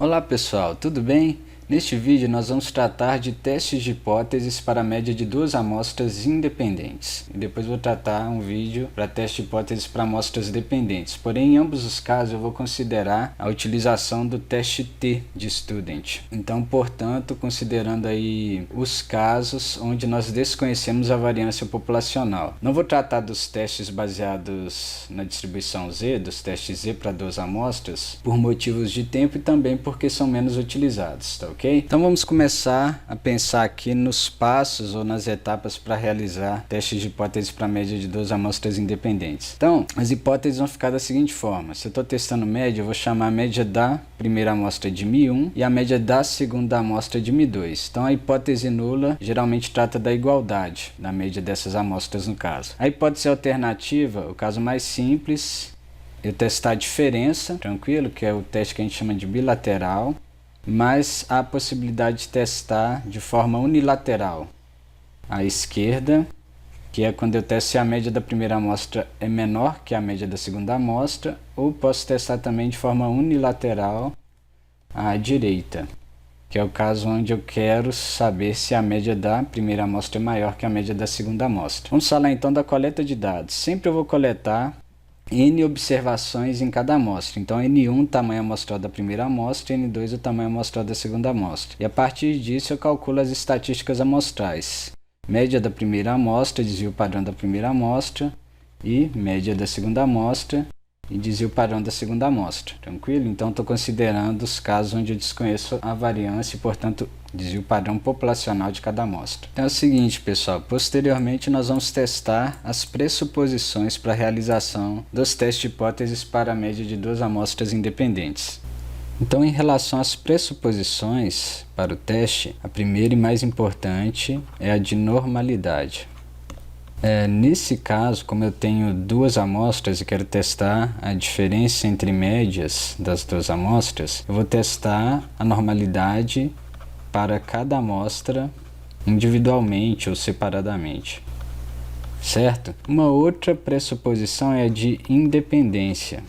Olá pessoal, tudo bem? Neste vídeo nós vamos tratar de testes de hipóteses para a média de duas amostras independentes. E depois vou tratar um vídeo para teste de hipóteses para amostras dependentes. Porém, em ambos os casos eu vou considerar a utilização do teste T de Student. Então, portanto, considerando aí os casos onde nós desconhecemos a variância populacional. Não vou tratar dos testes baseados na distribuição Z, dos testes Z para duas amostras, por motivos de tempo e também porque são menos utilizados, tá? Ok? Então vamos começar a pensar aqui nos passos ou nas etapas para realizar testes de hipóteses para média de duas amostras independentes. Então, as hipóteses vão ficar da seguinte forma: se eu estou testando média, eu vou chamar a média da primeira amostra de μ1 e a média da segunda amostra de μ2. Então a hipótese nula geralmente trata da igualdade da média dessas amostras no caso. A hipótese alternativa, o caso mais simples, eu testar a diferença, tranquilo, que é o teste que a gente chama de bilateral, mas há a possibilidade de testar de forma unilateral à esquerda, que é quando eu testo se a média da primeira amostra é menor que a média da segunda amostra, ou posso testar também de forma unilateral à direita, que é o caso onde eu quero saber se a média da primeira amostra é maior que a média da segunda amostra. Vamos falar então da coleta de dados. Sempre eu vou coletar N observações em cada amostra. Então N1 o tamanho amostral da primeira amostra e N2 o tamanho amostral da segunda amostra. E a partir disso eu calculo as estatísticas amostrais. Média da primeira amostra, desvio padrão da primeira amostra, e média da segunda amostra e desvio padrão da segunda amostra. Tranquilo? Então estou considerando os casos onde eu desconheço a variância e, portanto, desvio padrão populacional de cada amostra. Então é o seguinte, pessoal, posteriormente nós vamos testar as pressuposições para a realização dos testes de hipóteses para a média de duas amostras independentes. Então, em relação às pressuposições para o teste, a primeira e mais importante é a de normalidade. Nesse caso, como eu tenho duas amostras e quero testar a diferença entre médias das duas amostras, eu vou testar a normalidade para cada amostra individualmente ou separadamente, certo? Uma outra pressuposição é a de independência.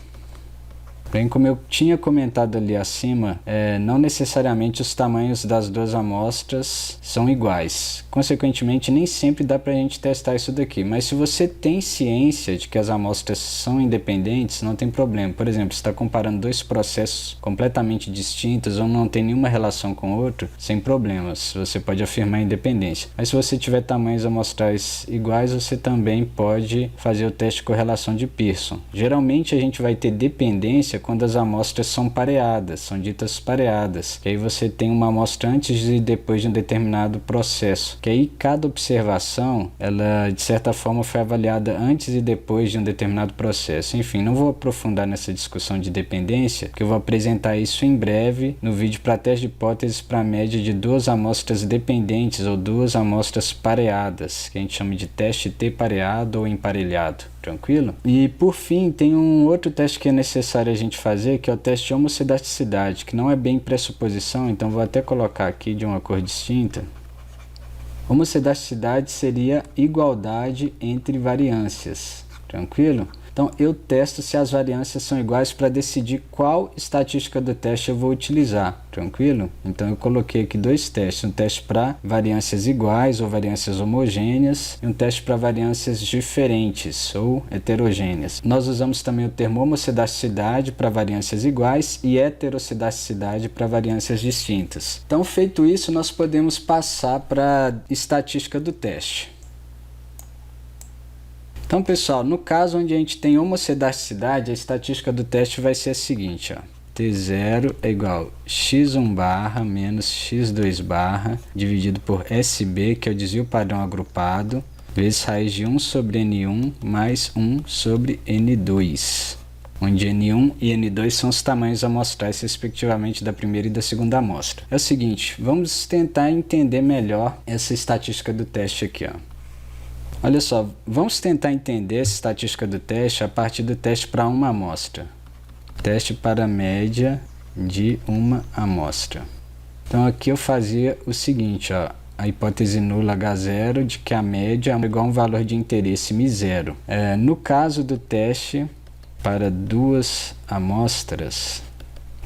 Bem, como eu tinha comentado ali acima, não necessariamente os tamanhos das duas amostras são iguais. Consequentemente, nem sempre dá para a gente testar isso daqui. Mas se você tem ciência de que as amostras são independentes, não tem problema. Por exemplo, se está comparando dois processos completamente distintos ou não tem nenhuma relação com o outro, sem problemas. Você pode afirmar a independência. Mas se você tiver tamanhos amostrais iguais, você também pode fazer o teste de correlação de Pearson. Geralmente a gente vai ter dependência quando as amostras são pareadas, são ditas pareadas, que aí você tem uma amostra antes e depois de um determinado processo, que aí cada observação, ela de certa forma foi avaliada antes e depois de um determinado processo. Enfim, não vou aprofundar nessa discussão de dependência, porque eu vou apresentar isso em breve no vídeo para teste de hipóteses para a média de duas amostras dependentes ou duas amostras pareadas, que a gente chama de teste T pareado ou emparelhado. Tranquilo? E por fim, tem um outro teste que é necessário a gente fazer, que é o teste de homocedaticidade, que não é bem pressuposição, então vou até colocar aqui de uma cor distinta. Homocedaticidade seria igualdade entre variâncias. Tranquilo? Então eu testo se as variâncias são iguais para decidir qual estatística do teste eu vou utilizar. Tranquilo? Então eu coloquei aqui dois testes, um teste para variâncias iguais ou variâncias homogêneas e um teste para variâncias diferentes ou heterogêneas. Nós usamos também o termo homocedaticidade para variâncias iguais e heterocedaticidade para variâncias distintas. Então, feito isso, nós podemos passar para a estatística do teste. Então, pessoal, no caso onde a gente tem homocedaticidade, a estatística do teste vai ser a seguinte, ó. T0 é igual a x1 barra menos x2 barra dividido por SB, que é o desvio padrão agrupado, vezes raiz de 1 sobre N1 mais 1 sobre N2, onde N1 e N2 são os tamanhos amostrais, respectivamente, da primeira e da segunda amostra. É o seguinte, vamos tentar entender melhor essa estatística do teste aqui, ó. Olha só, vamos tentar entender essa estatística do teste a partir do teste para uma amostra. Teste para a média de uma amostra. Então aqui eu fazia o seguinte, ó, a hipótese nula H0 de que a média é igual a um valor de interesse μ0. No caso do teste para duas amostras,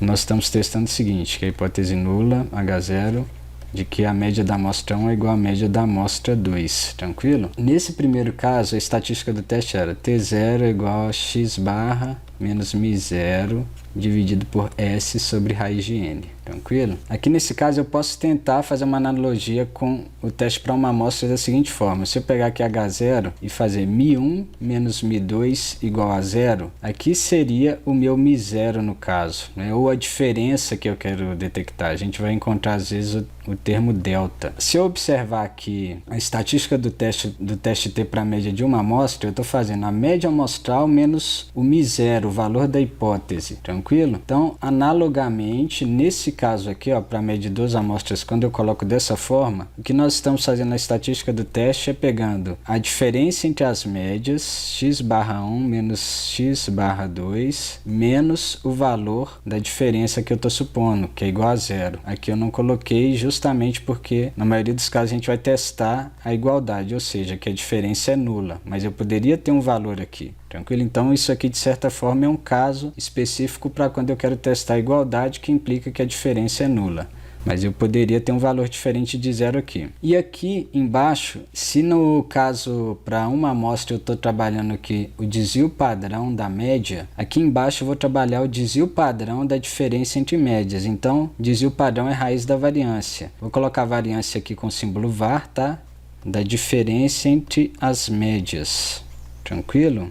nós estamos testando o seguinte, que a hipótese nula, H0, de que a média da amostra 1 é igual à média da amostra 2, tranquilo? Nesse primeiro caso, a estatística do teste era T0 é igual a x barra menos μ0 dividido por S sobre raiz de N, tranquilo? Aqui nesse caso eu posso tentar fazer uma analogia com o teste para uma amostra da seguinte forma: se eu pegar aqui H0 e fazer μ1 menos μ2 igual a 0, aqui seria o meu μ0 no caso, né? Ou a diferença que eu quero detectar. A gente vai encontrar às vezes o termo delta. Se eu observar aqui a estatística do teste T para a média de uma amostra, eu estou fazendo a média amostral menos o μ0, o valor da hipótese, tranquilo? Então, analogamente, nesse caso aqui, para a média de 2 amostras, quando eu coloco dessa forma, o que nós estamos fazendo na estatística do teste é pegando a diferença entre as médias, x barra 1 menos x barra 2, menos o valor da diferença que eu estou supondo, que é igual a 0. Aqui eu não coloquei justamente porque, na maioria dos casos, a gente vai testar a igualdade, ou seja, que a diferença é nula, mas eu poderia ter um valor aqui. Tranquilo? Então isso aqui de certa forma é um caso específico para quando eu quero testar a igualdade, que implica que a diferença é nula. Mas eu poderia ter um valor diferente de 0 aqui. E aqui embaixo, se no caso para uma amostra eu estou trabalhando aqui o desvio padrão da média, aqui embaixo eu vou trabalhar o desvio padrão da diferença entre médias. Então, desvio padrão é raiz da variância. Vou colocar a variância aqui com o símbolo var, tá? Da diferença entre as médias. Tranquilo?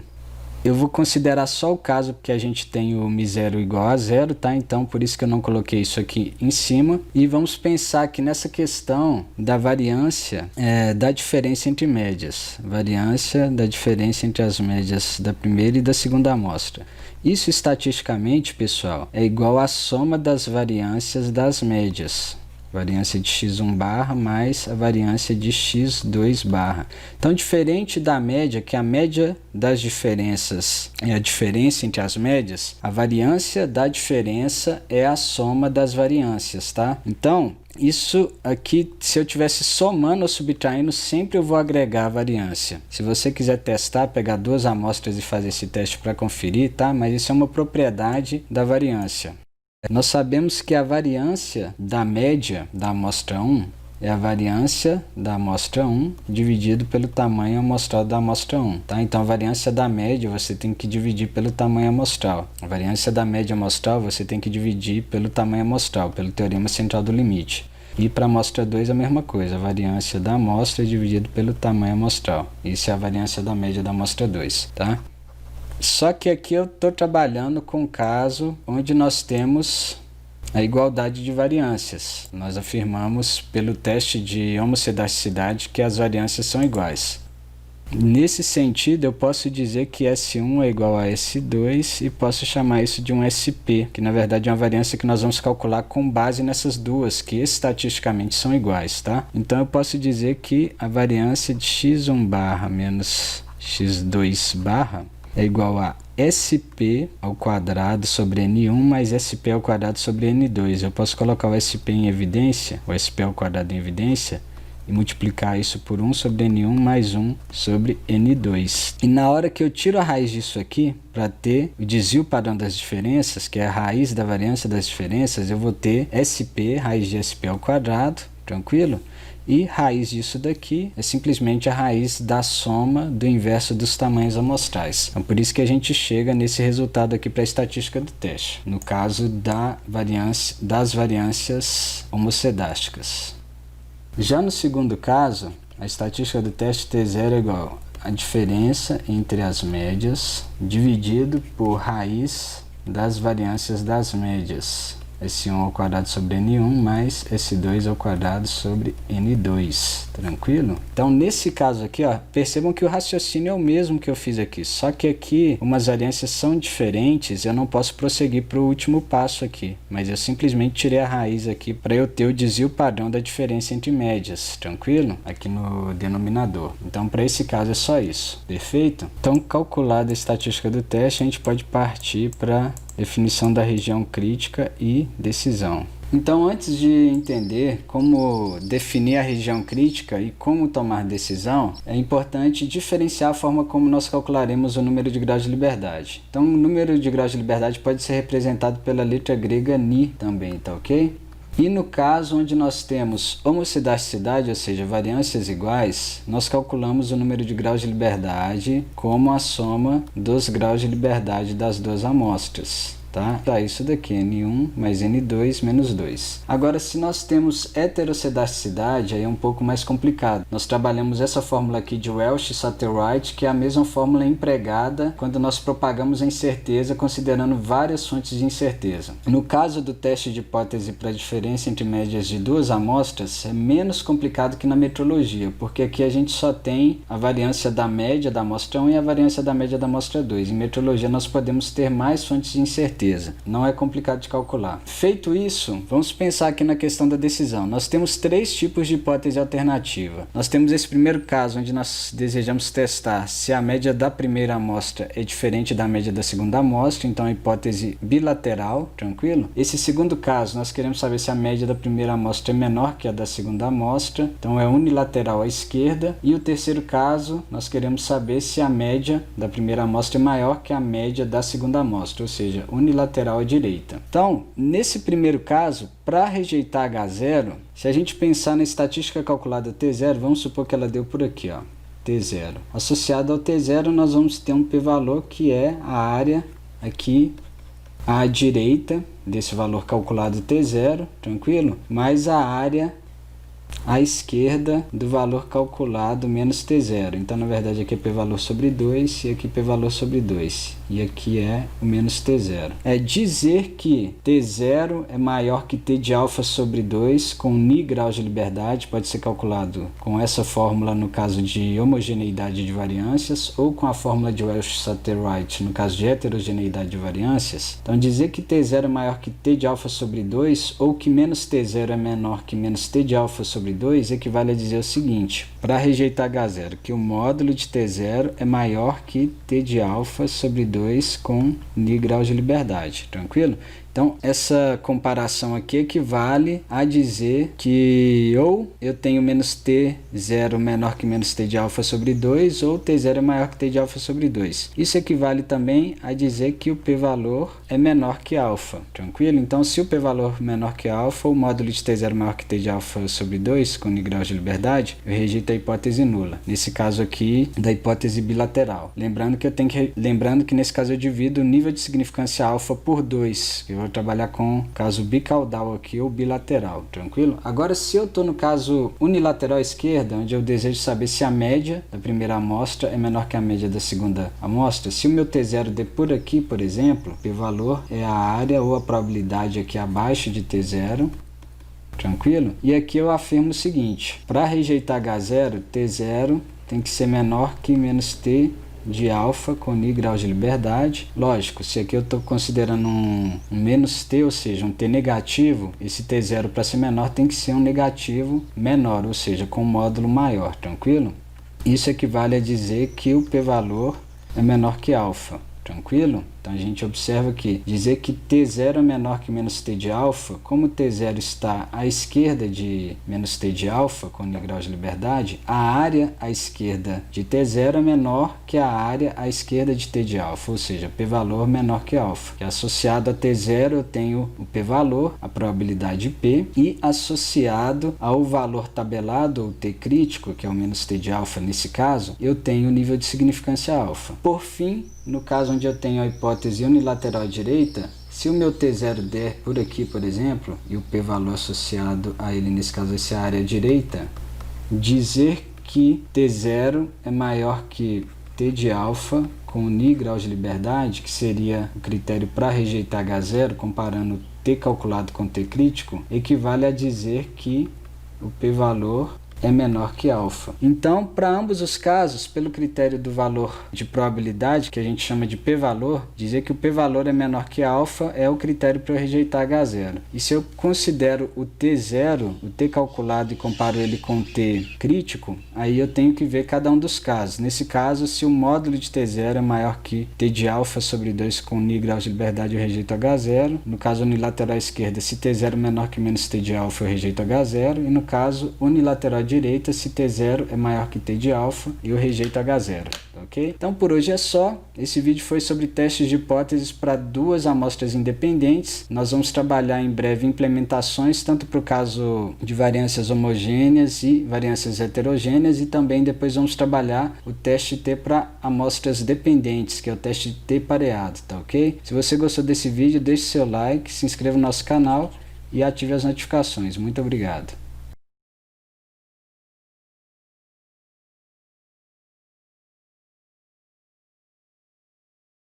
Eu vou considerar só o caso porque a gente tem o μ0 igual a 0, tá? Então, por isso que eu não coloquei isso aqui em cima. E vamos pensar aqui nessa questão da variância da diferença entre médias. Variância da diferença entre as médias da primeira e da segunda amostra. Isso, estatisticamente, pessoal, é igual à soma das variâncias das médias. Variância de x1 barra mais a variância de x2 barra. Então, diferente da média, que a média das diferenças é a diferença entre as médias, a variância da diferença é a soma das variâncias, tá? Então, isso aqui, se eu estivesse somando ou subtraindo, sempre eu vou agregar a variância. Se você quiser testar, pegar 2 amostras e fazer esse teste para conferir, tá? Mas isso é uma propriedade da variância. Nós sabemos que a variância da média da amostra 1 é a variância da amostra 1 dividido pelo tamanho amostral da amostra 1. Tá? Então, a variância da média você tem que dividir pelo tamanho amostral. A variância da média amostral você tem que dividir pelo tamanho amostral, pelo teorema central do limite. E para a amostra 2 a mesma coisa, a variância da amostra dividido pelo tamanho amostral. Isso é a variância da média da amostra 2. Tá? Só que aqui eu estou trabalhando com um caso onde nós temos a igualdade de variâncias. Nós afirmamos pelo teste de homocedicidade que as variâncias são iguais. Nesse sentido, eu posso dizer que S1 é igual a S2 e posso chamar isso de um SP, que na verdade é uma variância que nós vamos calcular com base nessas duas, que estatisticamente são iguais, tá? Então eu posso dizer que a variância de x1 barra menos x2 barra é igual a SP ao quadrado sobre N1 mais SP ao quadrado sobre N2. Eu posso colocar o SP em evidência, o SP ao quadrado em evidência, e multiplicar isso por 1 sobre N1 mais 1 sobre N2. E na hora que eu tiro a raiz disso aqui, para ter o desvio padrão das diferenças, que é a raiz da variância das diferenças, eu vou ter SP, raiz de SP ao quadrado, tranquilo? E raiz disso daqui é simplesmente a raiz da soma do inverso dos tamanhos amostrais. Então, por isso que a gente chega nesse resultado aqui para a estatística do teste, no caso das variâncias homocedásticas. Já no segundo caso, a estatística do teste T0 é igual a diferença entre as médias dividido por raiz das variâncias das médias. S1 ao quadrado sobre N1 mais S2 ao quadrado sobre N2, tranquilo? Então, nesse caso aqui, ó, percebam que o raciocínio é o mesmo que eu fiz aqui, só que aqui umas variâncias são diferentes, eu não posso prosseguir para o último passo aqui, mas eu simplesmente tirei a raiz aqui para eu ter o desvio padrão da diferença entre médias, tranquilo? Aqui no denominador. Então, para esse caso é só isso, perfeito? Então, calculada a estatística do teste, a gente pode partir para definição da região crítica e decisão. Então, antes de entender como definir a região crítica e como tomar decisão, é importante diferenciar a forma como nós calcularemos o número de graus de liberdade. Então, o número de graus de liberdade pode ser representado pela letra grega ni também, tá ok? E no caso onde nós temos homocidasticidade, ou seja, variâncias iguais, nós calculamos o número de graus de liberdade como a soma dos graus de liberdade das duas amostras. Tá, isso daqui, N1 mais N2 menos 2. Agora, se nós temos heterocidasticidade, aí é um pouco mais complicado. Nós trabalhamos essa fórmula aqui de Welch-Satterwright, que é a mesma fórmula empregada quando nós propagamos a incerteza considerando várias fontes de incerteza. No caso do teste de hipótese para a diferença entre médias de duas amostras, é menos complicado que na metrologia, porque aqui a gente só tem a variância da média da amostra 1 e a variância da média da amostra 2. Em metrologia nós podemos ter mais fontes de incerteza. Não é complicado de calcular. Feito isso, vamos pensar aqui na questão da decisão. Nós temos três tipos de hipótese alternativa. Nós temos esse primeiro caso, onde nós desejamos testar se a média da primeira amostra é diferente da média da segunda amostra, então a hipótese bilateral, tranquilo? Esse segundo caso, nós queremos saber se a média da primeira amostra é menor que a da segunda amostra, então é unilateral à esquerda. E o terceiro caso, nós queremos saber se a média da primeira amostra é maior que a média da segunda amostra, ou seja, unilateral à direita. Então, nesse primeiro caso, para rejeitar H0, se a gente pensar na estatística calculada T0, vamos supor que ela deu por aqui, ó, T0. Associado ao T0, nós vamos ter um p-valor que é a área aqui à direita desse valor calculado T0, tranquilo? Mais a área à esquerda do valor calculado menos T0. Então, na verdade, aqui é p-valor sobre 2 e aqui p-valor sobre 2. E aqui é o menos T0. É dizer que T0 é maior que T de alfa sobre 2 com ni graus de liberdade. Pode ser calculado com essa fórmula no caso de homogeneidade de variâncias ou com a fórmula de Welch-Satterwright no caso de heterogeneidade de variâncias. Então, dizer que T0 é maior que T de alfa sobre 2 ou que menos T0 é menor que menos T de alfa sobre 2 equivale a dizer o seguinte, para rejeitar H0, que o módulo de T0 é maior que T de alfa sobre 2 com ni graus de liberdade, tranquilo? Então, essa comparação aqui equivale a dizer que ou eu tenho menos T0 menor que menos T de alfa sobre 2, ou T0 é maior que T de alfa sobre 2. Isso equivale também a dizer que o p-valor é menor que alfa, tranquilo? Então, se o p-valor é menor que alfa, o módulo de T0 é maior que T de alfa sobre 2, com ni graus de liberdade, eu rejeito a hipótese nula. Nesse caso aqui, da hipótese bilateral. Lembrando que nesse caso eu divido o nível de significância alfa por 2, que eu vou trabalhar com caso bicaudal aqui ou bilateral, tranquilo? Agora, se eu estou no caso unilateral à esquerda, onde eu desejo saber se a média da primeira amostra é menor que a média da segunda amostra, se o meu T0 der por aqui, por exemplo, p-valor é a área ou a probabilidade aqui abaixo de T0, tranquilo? E aqui eu afirmo o seguinte, para rejeitar H0, T0 tem que ser menor que menos T de alfa com ni graus de liberdade. Lógico, se aqui eu estou considerando um menos t, ou seja, um t negativo, esse t0 para ser menor tem que ser um negativo menor, ou seja, com um módulo maior, tranquilo? Isso equivale a dizer que o p-valor é menor que alfa, tranquilo? Então a gente observa que dizer que T0 é menor que menos T de alfa, como T0 está à esquerda de menos T de alfa, com ni graus de liberdade, a área à esquerda de T0 é menor que a área à esquerda de T de alfa, ou seja, p-valor menor que alfa. E associado a T0 eu tenho o p-valor, a probabilidade P, e associado ao valor tabelado, ou T crítico, que é o menos T de alfa nesse caso, eu tenho o nível de significância alfa. Por fim, no caso onde eu tenho a hipótese unilateral à direita, se o meu T0 der por aqui, por exemplo, e o p-valor associado a ele, nesse caso, essa área à direita, dizer que T0 é maior que T de alfa com ni graus de liberdade, que seria o critério para rejeitar H0, comparando T calculado com T crítico, equivale a dizer que o p-valor é menor que alfa. Então, para ambos os casos, pelo critério do valor de probabilidade, que a gente chama de p-valor, dizer que o p-valor é menor que alfa é o critério para eu rejeitar H0. E se eu considero o t0, o t calculado, e comparo ele com o t crítico, aí eu tenho que ver cada um dos casos. Nesse caso, se o módulo de t0 é maior que t de alfa sobre 2 com n graus de liberdade, eu rejeito H0. No caso unilateral à esquerda, se t0 é menor que menos t de alfa, eu rejeito H0. E no caso unilateral à direita, se t0 é maior que t de alfa, eu rejeito H0. Ok? Então por hoje é só. Esse vídeo foi sobre testes de hipóteses para duas amostras independentes. Nós vamos trabalhar em breve implementações, tanto para o caso de variâncias homogêneas e variâncias heterogêneas, e também depois vamos trabalhar o teste T para amostras dependentes, que é o teste T pareado, tá ok? Se você gostou desse vídeo, deixe seu like, se inscreva no nosso canal e ative as notificações. Muito obrigado.